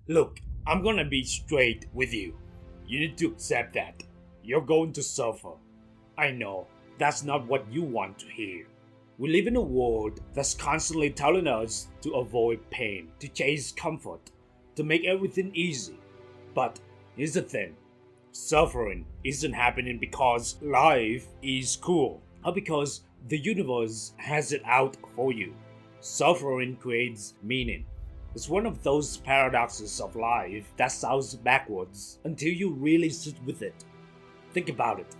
Look, I'm gonna be straight with you. You need to accept that. You're going to suffer. I know, that's not what you want to hear. We live in a world that's constantly telling us to avoid pain, to chase comfort, to make everything easy. But here's the thing, suffering isn't happening because life is cruel or because the universe has it out for you. Suffering creates meaning. It's one of those paradoxes of life that sounds backwards until you really sit with it. Think about it.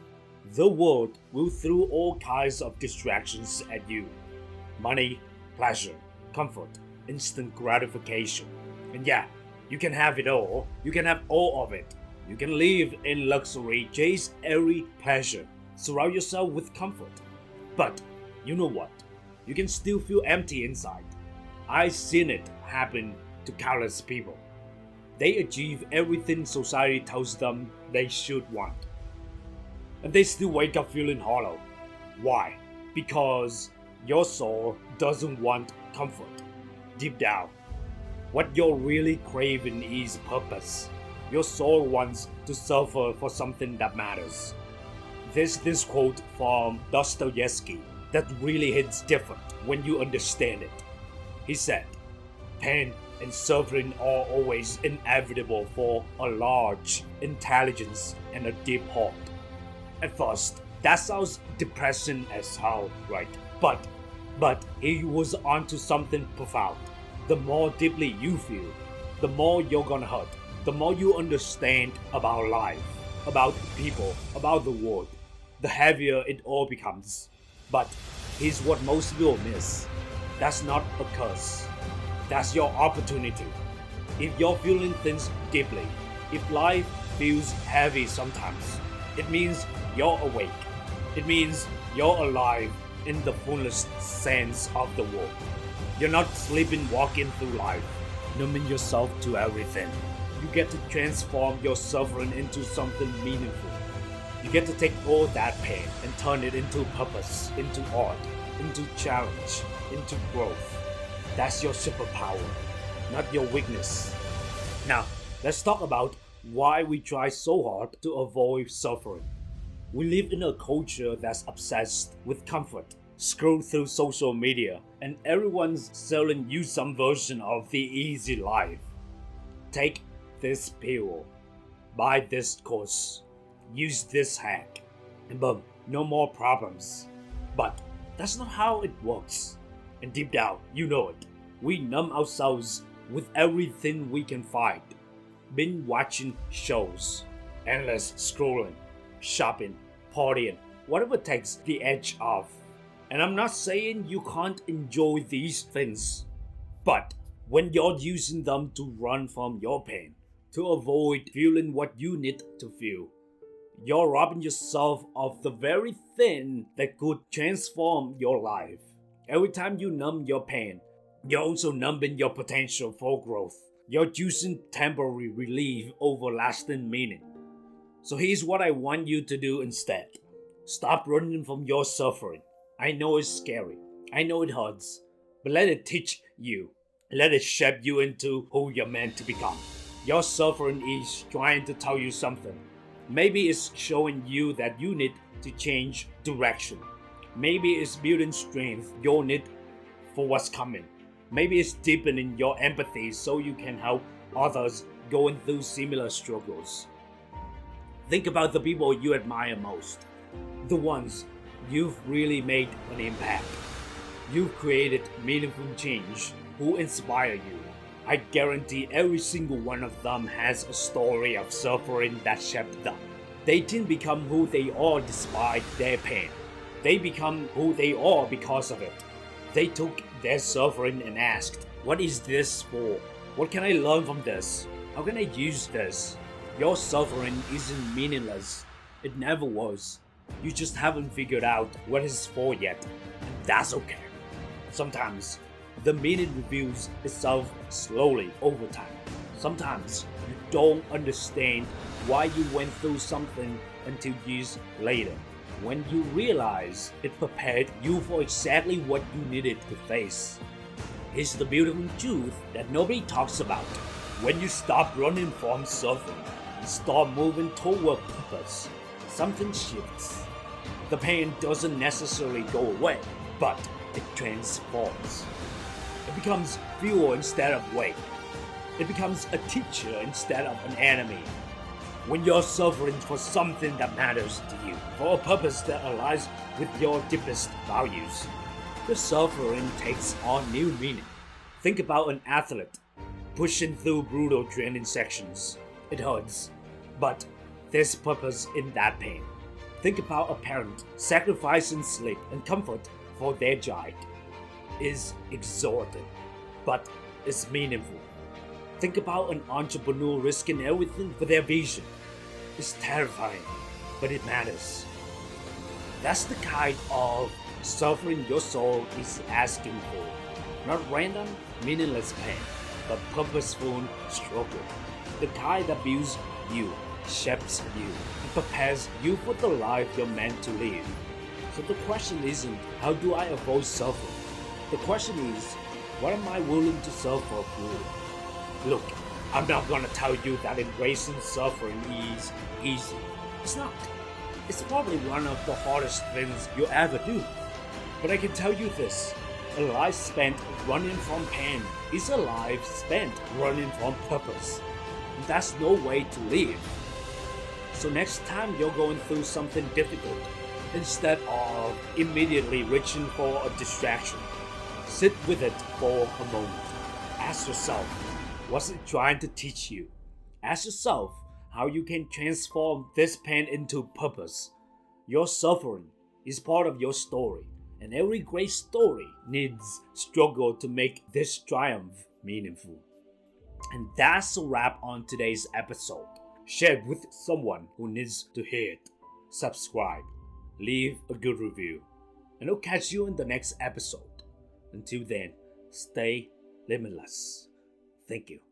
The world will throw all kinds of distractions at you: money, pleasure, comfort, instant gratification. And yeah, you can have it all. You can have all of it. You can live in luxury, chase every pleasure, surround yourself with comfort. But you know what? You can still feel empty inside. I've seen it happen to countless people. They achieve everything society tells them they should want, and they still wake up feeling hollow. Why? Because your soul doesn't want comfort. Deep down, what you're really craving is purpose. Your soul wants to suffer for something that matters. There's this quote from Dostoevsky that really hits different when you understand it. He said, "Pain and suffering are always inevitable for a large intelligence and a deep heart." At first, that sounds depressing as hell, right? But he was onto something profound. The more deeply you feel, the more you're gonna hurt. The more you understand about life, about people, about the world, the heavier it all becomes. But here's what most people miss. That's not a curse. That's your opportunity. If you're feeling things deeply, if life feels heavy sometimes, it means you're awake. It means you're alive in the fullest sense of the word. You're not sleeping walking through life, numbing yourself to everything. You get to transform your suffering into something meaningful. You get to take all that pain and turn it into purpose, into art, into challenge, into growth. That's your superpower, not your weakness. Now, let's talk about why we try so hard to avoid suffering. We live in a culture that's obsessed with comfort. Scroll through social media, and everyone's selling you some version of the easy life. Take this pill, buy this course, use this hack, and boom, no more problems. But that's not how it works. And deep down, you know it. We numb ourselves with everything we can find. Binge watching shows, endless scrolling, shopping, partying, whatever takes the edge off. And I'm not saying you can't enjoy these things, but when you're using them to run from your pain, to avoid feeling what you need to feel, you're robbing yourself of the very thing that could transform your life. Every time you numb your pain, you're also numbing your potential for growth. You're choosing temporary relief over lasting meaning. So here's what I want you to do instead. Stop running from your suffering. I know it's scary. I know it hurts. But let it teach you. Let it shape you into who you're meant to become. Your suffering is trying to tell you something. Maybe it's showing you that you need to change direction. Maybe it's building strength you'll need for what's coming. Maybe it's deepening your empathy so you can help others going through similar struggles. Think about the people you admire most, the ones you've really made an impact. You've created meaningful change, who inspire you. I guarantee every single one of them has a story of suffering that shaped them. They didn't become who they are despite their pain. They become who they are because of it. They took their suffering and asked, "What is this for? What can I learn from this? How can I use this?" Your suffering isn't meaningless. It never was. You just haven't figured out what it's for yet. And that's okay. Sometimes the meaning reveals itself slowly over time. Sometimes you don't understand why you went through something until years later, when you realize it prepared you for exactly what you needed to face. Here's the beautiful truth that nobody talks about. When you stop running from suffering and start moving toward purpose, something shifts. The pain doesn't necessarily go away, but it transforms. It becomes fuel instead of weight. It becomes a teacher instead of an enemy. When you're suffering for something that matters to you, for a purpose that aligns with your deepest values, the suffering takes on new meaning. Think about an athlete pushing through brutal training sections. It hurts, but there's purpose in that pain. Think about a parent sacrificing sleep and comfort for their child. It's exhausting, but it's meaningful. Think about an entrepreneur risking everything for their vision. It's terrifying, but it matters. That's the kind of suffering your soul is asking for. Not random, meaningless pain, but purposeful struggle. The kind that builds you, shapes you, and prepares you for the life you're meant to live. So the question isn't, how do I avoid suffering? The question is, what am I willing to suffer for? Look, I'm not gonna tell you that embracing suffering is easy. It's not. It's probably one of the hardest things you'll ever do. But I can tell you this, a life spent running from pain is a life spent running from purpose. And that's no way to live. So next time you're going through something difficult, instead of immediately reaching for a distraction, sit with it for a moment. Ask yourself, what's it trying to teach you? Ask yourself how you can transform this pain into purpose. Your suffering is part of your story, and every great story needs struggle to make this triumph meaningful. And that's a wrap on today's episode. Share it with someone who needs to hear it. Subscribe, leave a good review, and I'll catch you in the next episode. Until then, stay limitless. Thank you.